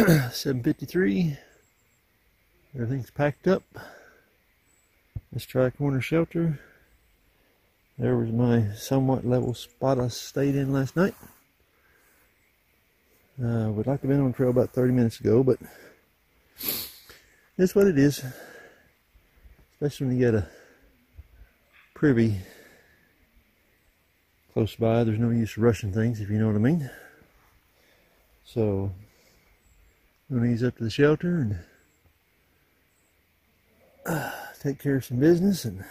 7:53. Everything's packed up. This Tricorner shelter. There was my somewhat level spot I stayed in last night. Would like to have been on the trail about 30 minutes ago, but it's what it is. Especially when you got a privy close by. There's no use rushing things, if you know what I mean. So I'm going to ease up to the shelter and take care of some business, and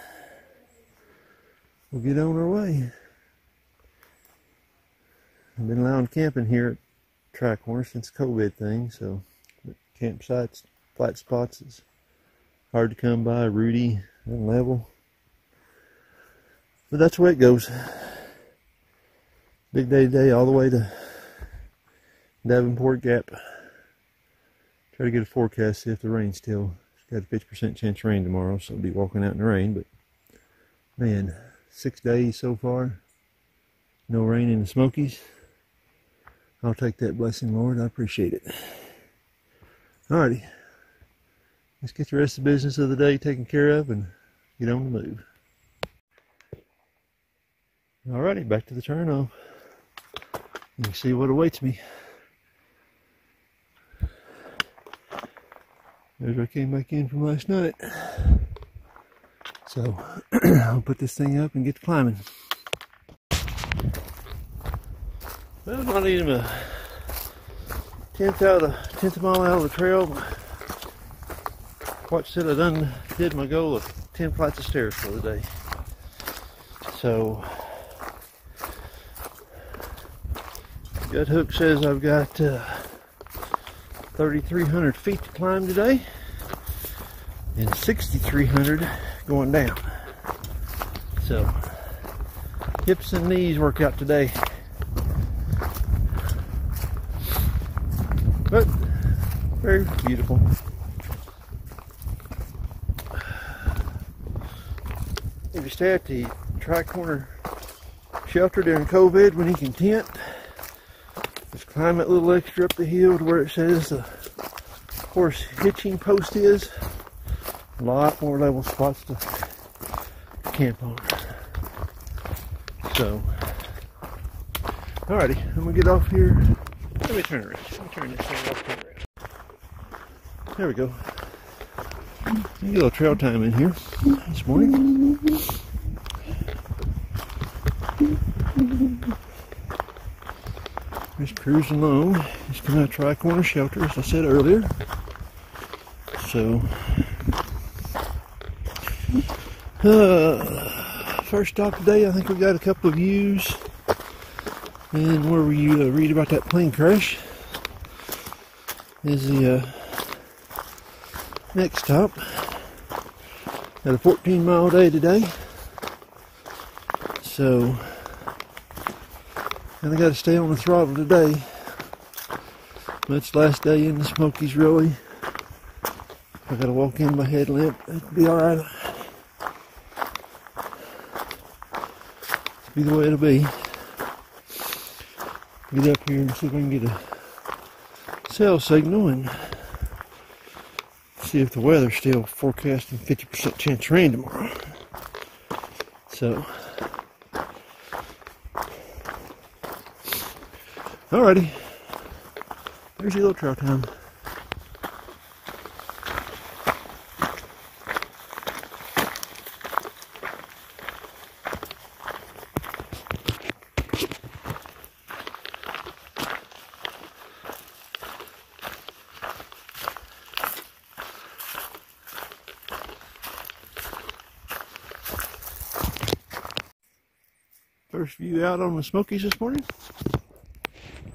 we'll get on our way. I've been allowing camping here at Tricorner since the COVID thing, so campsites, flat spots is hard to come by, rooty, unlevel. But that's the way it goes. Big day today, all the way to Davenport Gap. Try to get a forecast, see if the rain's still. It's got a 50% chance of rain tomorrow, so I'll be walking out in the rain. But man, 6 days so far, no rain in the Smokies. I'll take that blessing, Lord. I appreciate it. Alrighty, let's get the rest of the business of the day taken care of and get on the move. Alrighty, back to the turnoff. You can see what awaits me. There's where I came back in from last night. So I'll put this thing up and get to climbing. Well, not even a tenth of a mile out of the trail. What said I done did my goal of 10 flights of stairs for the day. So gut hook says I've got 3,300 feet to climb today and 6,300 going down. So hips and knees work out today. But very beautiful. If you stay at the Tricorner shelter during COVID when you can tent, just climb that little extra up the hill to where it says the horse hitching post is. A lot more level spots to camp on. So, alrighty, I'm gonna get off here. Let me turn around. Let me turn this thing off. There we go. Get a little trail time in here this morning. Just cruising along. Just coming out of Tricorner shelter, as I said earlier. So, first stop today, I think we got a couple of views. And where we read about that plane crash is the next stop. Got a 14-mile day today. So, and I got to stay on the throttle today. That's the last day in the Smokies, really. I got to walk in my headlamp. It'll be alright. It'll be the way it'll be. Get up here and see if I can get a cell signal and see if the weather's still forecasting 50% chance of rain tomorrow. So, alrighty, there's your little trail time. First view out on the Smokies this morning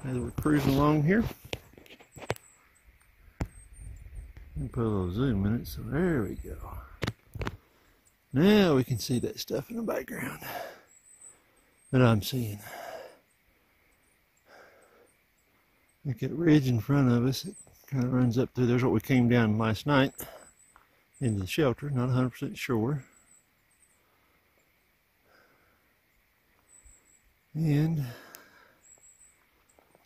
as we're cruising along here. Put a little zoom in it, so there we go. Now we can see that stuff in the background that I'm seeing. Look at that ridge in front of us. It kind of runs up through. There's what we came down last night into the shelter. Not 100% sure. And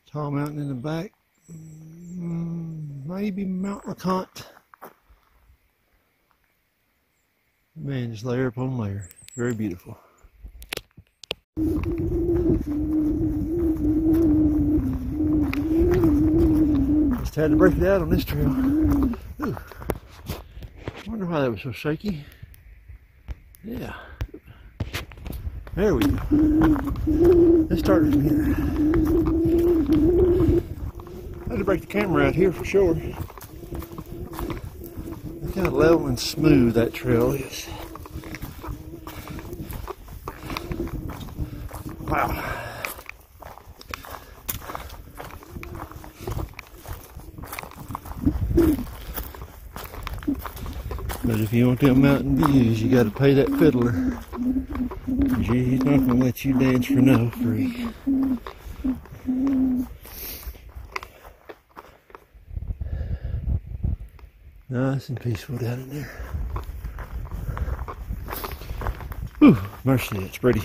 tall mountain in the back. maybe Mount LeConte. Man, just layer upon layer. Very beautiful. Just had to break it out on this trail. Ooh. Wonder why that was so shaky. Yeah. There we go. Let's start from here. I had to break the camera out here for sure. Look how level and smooth that trail is. Wow. But if you want them mountain views, you got to pay that fiddler. He's not going to let you dance for no free. Nice and peaceful down in there. Whew, mercy, it's pretty.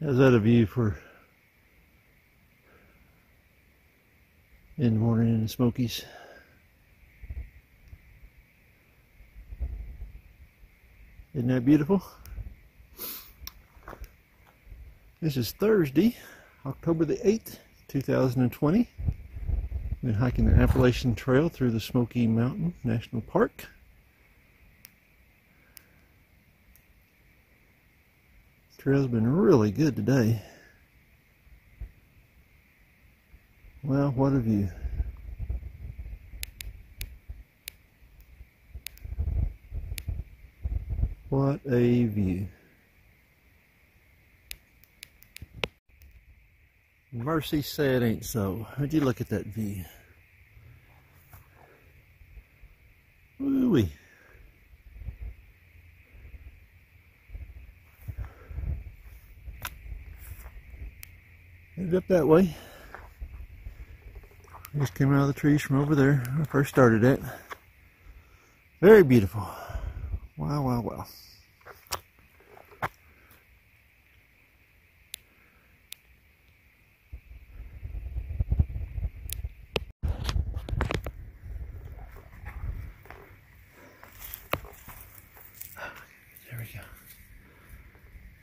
How's that a view for in the morning in the Smokies? Isn't that beautiful? This is Thursday, October the 8th, 2020. Been hiking the Appalachian Trail through the Smoky Mountain National Park. Trail's been really good today. Well, what a view. What a view. Mercy say it ain't so. How'd you look at that view? Woo-wee. Headed up that way. Just came out of the trees from over there where I first started at. Very beautiful. Wow, wow, wow.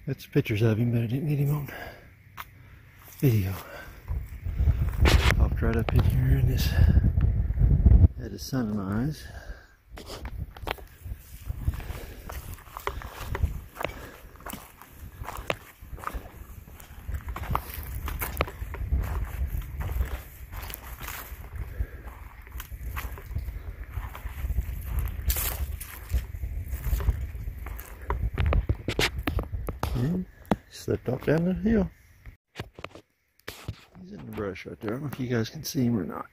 Got some pictures of him, but I didn't get him on video. Popped right up in here and just had a sunrise. And slipped off down the hill. He's in the brush right there. I don't know if you guys can see him or not.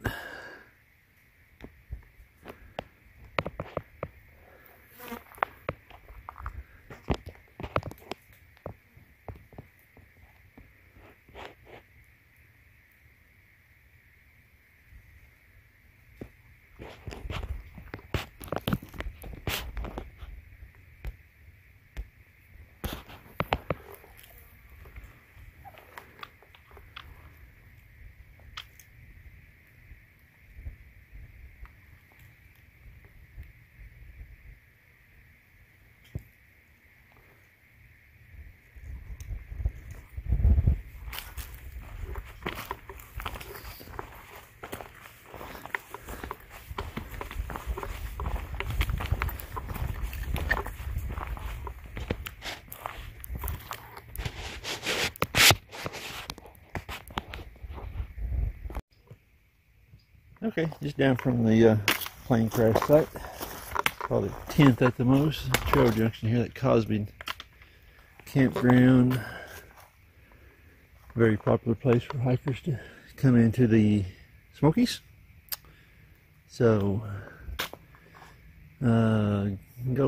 Okay, just down from the plane crash site. Probably 10th at the most. Trail junction here, that Cosby campground. Very popular place for hikers to come into the Smokies. So, go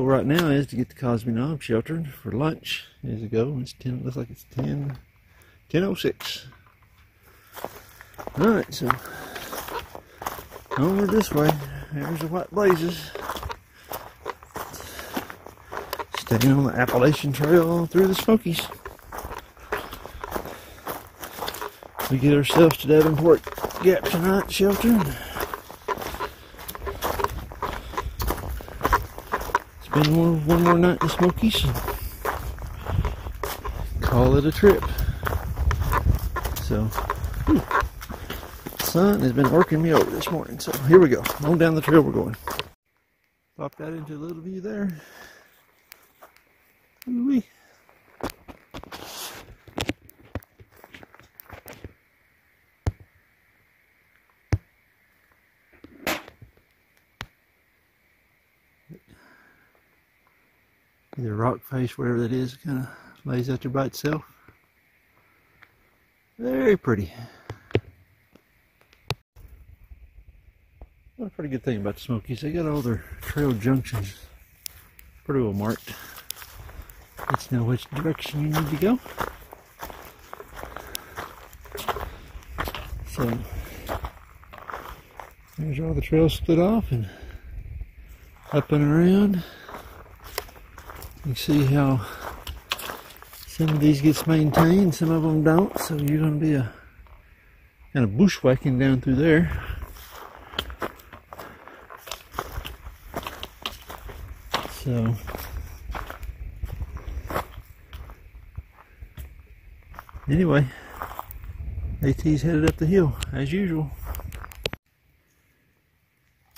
right now is to get the Cosby Knob sheltered for lunch. Here's a go. It's 10. Looks like it's 10:06. All right, so. Over this way, there's the white blazes. Staying on the Appalachian Trail through the Smokies. We get ourselves to Davenport Gap tonight, shelter. Spend one more night in the Smokies and call it a trip. So, sun has been working me over this morning, so here we go. On down the trail we're going. Pop that into a little view there. Ooh-wee. Either rock face, whatever that is, kind of lays out there by itself. Very pretty. One pretty good thing about the Smokies, they got all their trail junctions pretty well marked. Let you know which direction you need to go. So there's all the trails split off and up and around. You can see how some of these gets maintained, some of them don't. So you're going to be a kind of bushwhacking down through there. So anyway, AT's headed up the hill as usual.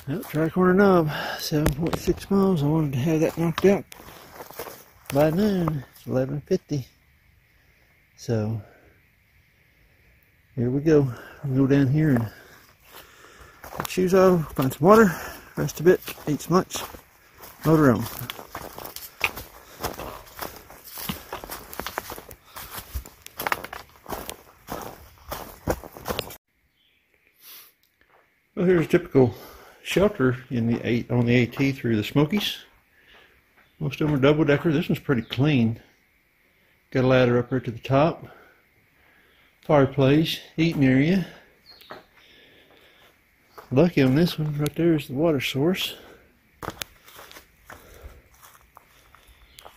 Well, Tricorner Knob, 7.6 miles. I wanted to have that knocked out by noon. It's 11:50. So here we go. We'll go down here and put shoes off, find some water, rest a bit, eat some lunch. Motor on. Well, here's a typical shelter in the on the AT through the Smokies. Most of them are double decker. This one's pretty clean. Got a ladder up here to the top. Fireplace, eating area. Lucky on this one, right there is the water source.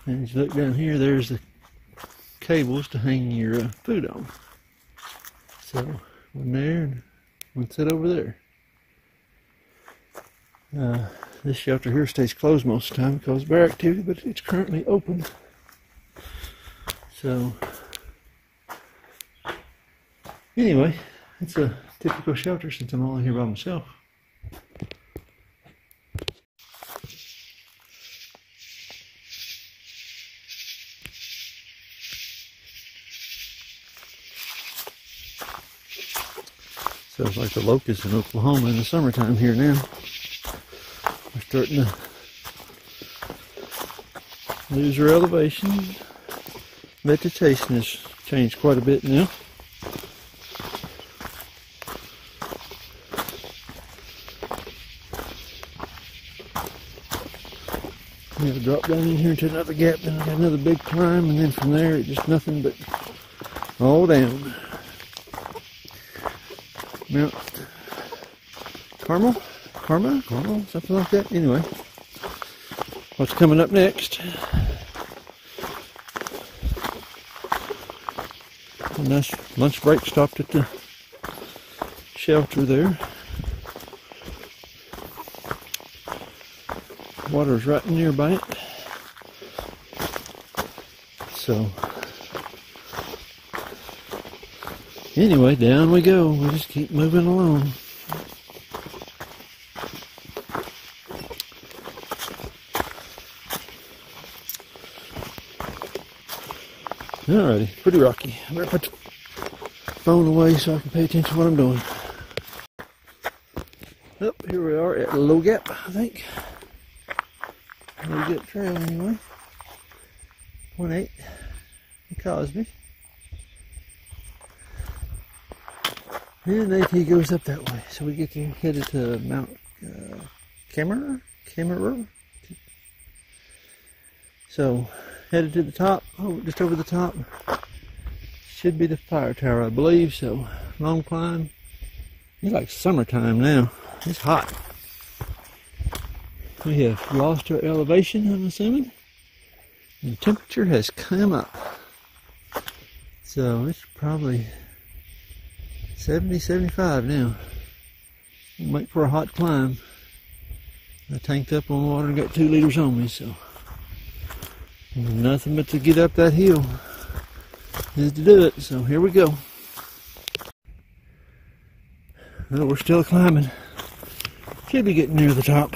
And as you look down here, there's the cables to hang your food on. So, one there and one set over there. This shelter here stays closed most of the time because of bear activity, but it's currently open. So anyway, it's a typical shelter since I'm only here by myself. So it's like the locusts in Oklahoma in the summertime here now. We're starting to lose our elevation. Vegetation has changed quite a bit now. We have to drop down in here into another gap, then I got another big climb, and then from there it's just nothing but all down. Mount Cammerer, something like that. Anyway, what's coming up next? A nice lunch break stopped at the shelter there. Water's right nearby it. So anyway, down we go. We just keep moving along. Alrighty, pretty rocky. I better put the phone away so I can pay attention to what I'm doing. Oh, here we are at Low Gap, I think. Low Gap Trail anyway. 1-8 in Cosby. And AT goes up that way, so we get headed to Mount Cammerer. So headed to the top. Oh, just over the top should be the fire tower, I believe. So long climb. It's like summertime now. It's hot. We have lost our elevation, I'm assuming, and temperature has come up. So it's probably 70, 75 now. We'll make for a hot climb. I tanked up on water and got 2 liters on me, so nothing but to get up that hill is to do it. So here we go. Well, we're still climbing. Should be getting near the top.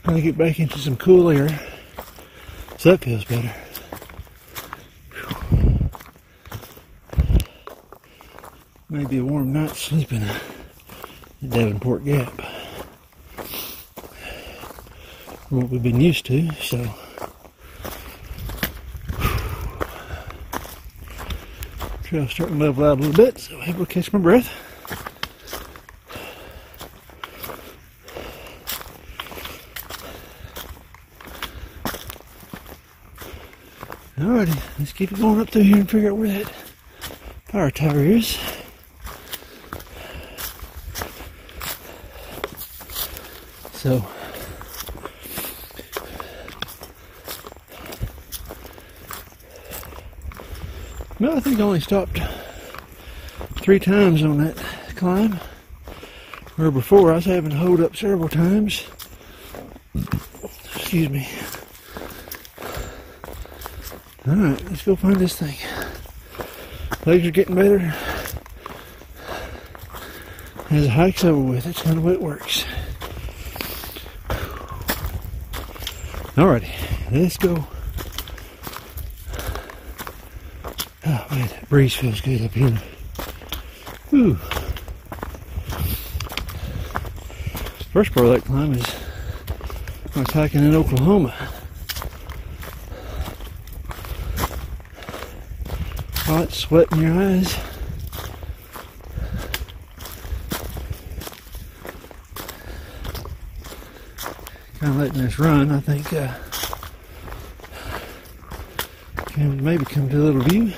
Trying to get back into some cool air. So that feels better. Maybe a warm night's sleeping at Davenport Gap. What we've been used to, so trail's starting to level out a little bit, so I'm able to catch my breath. Alrighty, let's keep it going up through here and figure out where that fire tower is. So well, I think I only stopped 3 times on that climb, where before I was having to hold up several times. Excuse me. Alright, let's go find this thing. Legs are getting better. As the hike's over with, that's kind of what it works. Alrighty, let's go. Oh man, that breeze feels good up here. Whew. First part of that climb is I was hiking in Oklahoma. Hot, sweat in your eyes. Kind of letting this run, I think. Can maybe come to a little view.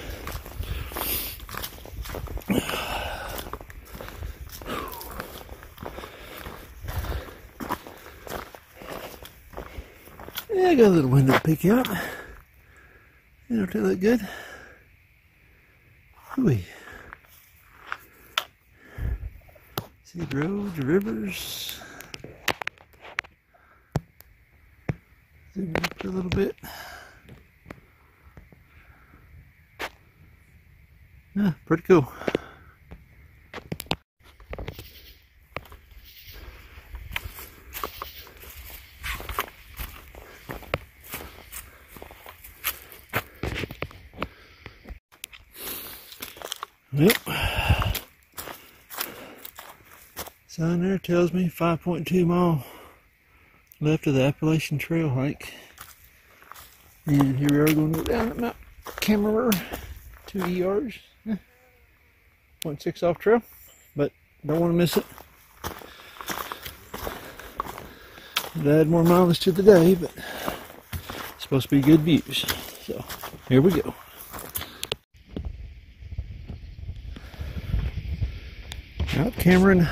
Yeah, I got a little window to peek out. You don't look good. Hooey. See the roads, the rivers. Zoom up a little bit. Yeah, pretty cool. Yep. Sign there tells me 5.2 mile left of the Appalachian Trail hike. And here we are going to go down at Mount Cammerer, 2 ERs, 0.6 off trail, but don't want to miss it. I'd add more mileage to the day, but it's supposed to be good views. So here we go. Mount Cammerer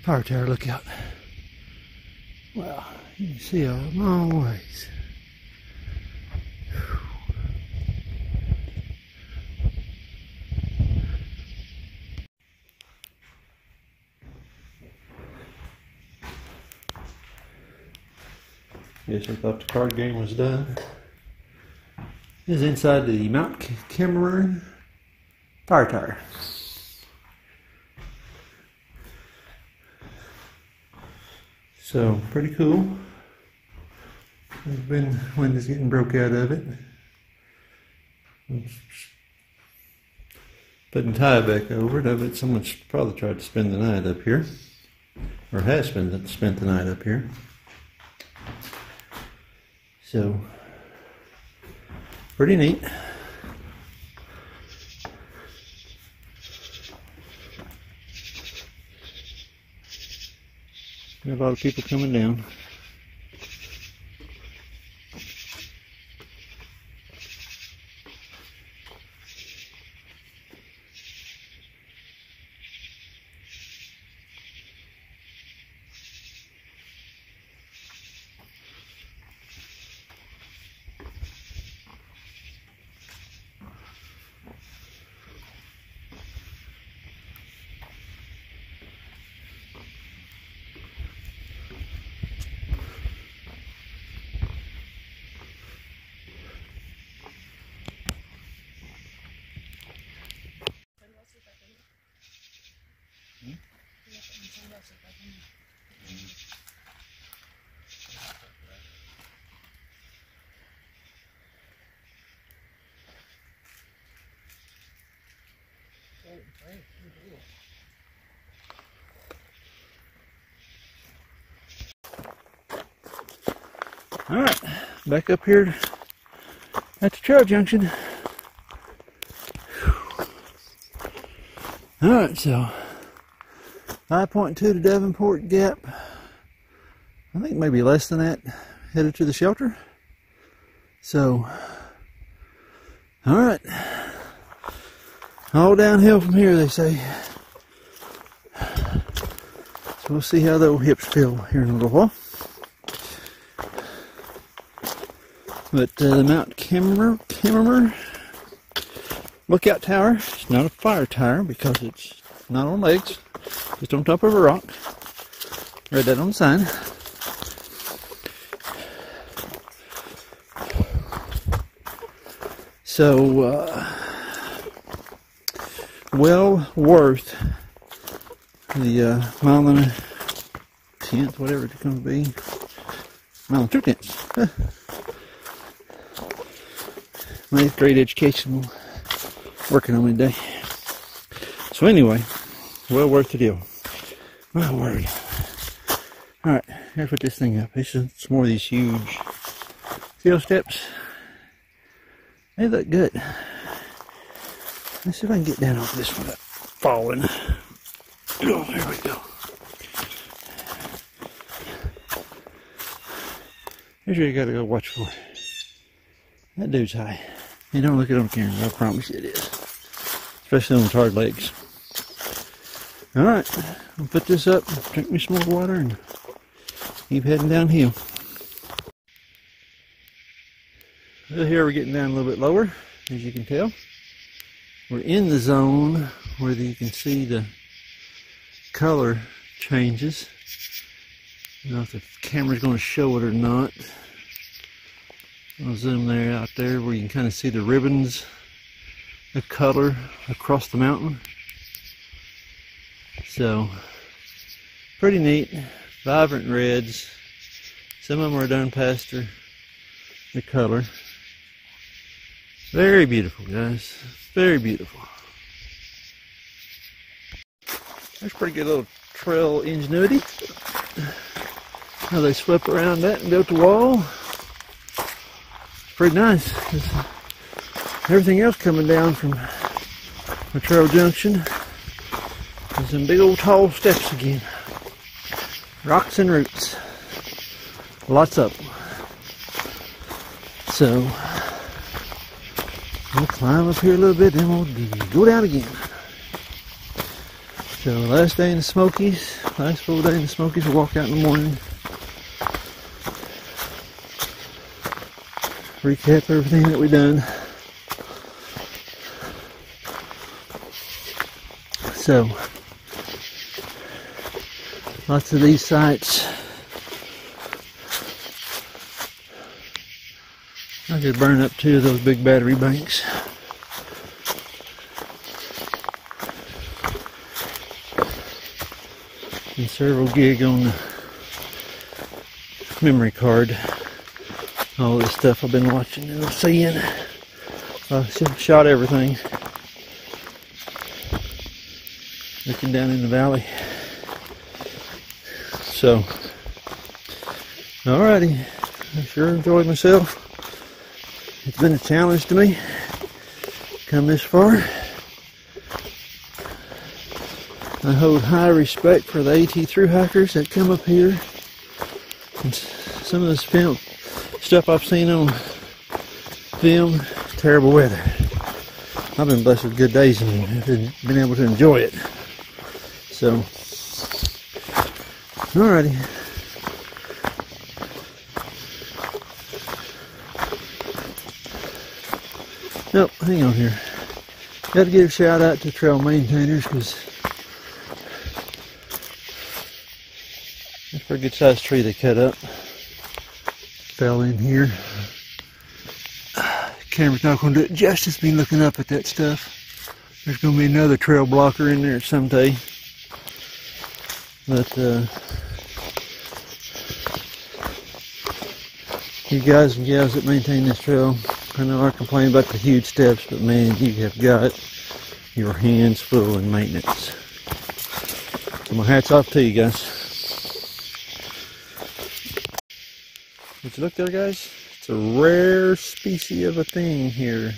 Power Tower lookout. Wow, you can see a long ways. Guess I thought the card game was done. This is inside the Mount Cammerer Power Tower. So, pretty cool. There's been wind is getting broke out of it. Putting tie back over it. I bet someone's probably tried to spend the night up here. Or has spent the night up here. So, pretty neat. Got a lot of people coming down. Alright, back up here at the trail junction. Alright, so 5.2 to Davenport Gap. I think maybe less than that headed to the shelter. So, alright. All downhill from here, they say. So we'll see how the old hips feel here in a little while. But the Mount Cammerer lookout tower, it's not a fire tower because it's not on legs, just on top of a rock. Read that on the sign. So, well worth the mile and a tenth, whatever it's going to be. Mile and 2/10. My 8th grade education working on me today. So anyway, well worth the deal. My word. Alright, here's put this thing up. This is some more of these huge steel steps. They look good. Let's see if I can get down off this one without falling. Oh, there we go. Here's where you gotta go watch for. That dude's high. You don't look at it on camera, I promise you it is. Especially on the hard legs. Alright, I'll put this up, drink me some more water, and keep heading downhill. So here we're getting down a little bit lower, as you can tell. We're in the zone where you can see the color changes. I don't know if the camera's going to show it or not. I'll zoom there out there where you can kind of see the ribbons the color across the mountain. So pretty neat, vibrant reds. Some of them are done past the color. Very beautiful, guys. Very beautiful. There's pretty good little trail ingenuity. How they swept around that and built the wall. Pretty nice. Everything else coming down from the trail junction is some big old tall steps again. Rocks and roots. Lots of them. So we'll climb up here a little bit, then we'll go down again. So last day in the Smokies, last full day in the Smokies. We'll walk out in the morning. Recap everything that we've done. So lots of these sites. I could burn up 2 of those big battery banks. And several gig on the memory card. All this stuff I've been watching and seeing. Shot everything. Looking down in the valley. So, alrighty. I sure enjoyed myself. It's been a challenge to me. Come this far. I hold high respect for the AT thru hikers that come up here. And some of this stuff I've seen on film, terrible weather. I've been blessed with good days and been able to enjoy it. So, alrighty. Nope, hang on here. Got to give a shout out to trail maintainers because that's a pretty good sized tree they cut up. Fell in here. Camera's not going to do it justice me looking up at that stuff. There's going to be another trail blocker in there someday. But you guys and gals that maintain this trail, I know I complain about the huge steps, but man, you have got your hands full in maintenance. So my hat's off to you guys. Would you look there, guys? It's a rare species of a thing here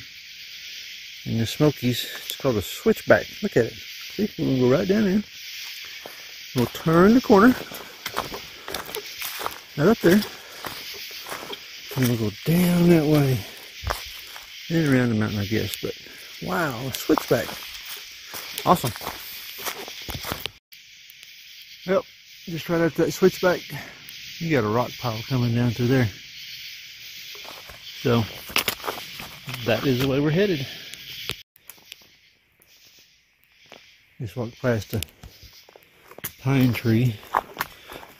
in the Smokies. It's called a switchback. Look at it. See, we'll go right down there. We'll turn the corner. Right up there. And we'll go down that way. And around the mountain, I guess. But wow, a switchback. Awesome. Well, just right after that switchback, you got a rock pile coming down through there. So that is the way we're headed. Just walked past a pine tree. I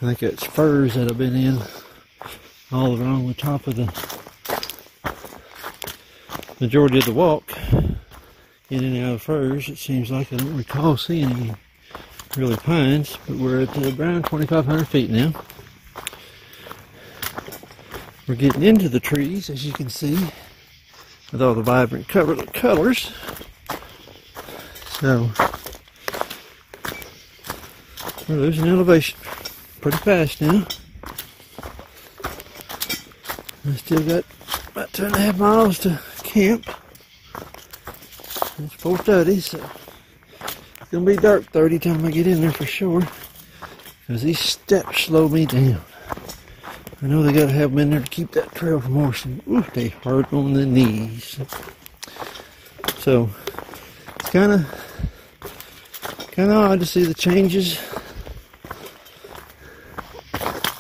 think it's firs that have been in all along the top of the majority of the walk. In and out of firs. It seems like I don't recall seeing any really pines, but we're at around 2,500 feet now. We're getting into the trees, as you can see, with all the vibrant colors. So we're losing elevation pretty fast now. I still got about 2.5 miles to camp. It's 4:30, so it's gonna be dark 30 time I get in there for sure. Because these steps slow me down. I know they gotta have them in there to keep that trail from horsing. Ooh, they hurt on the knees. So it's kind of odd to see the changes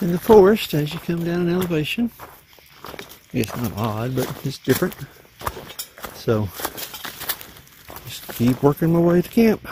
in the forest as you come down in elevation. I guess not odd, but it's different. So just keep working my way to camp.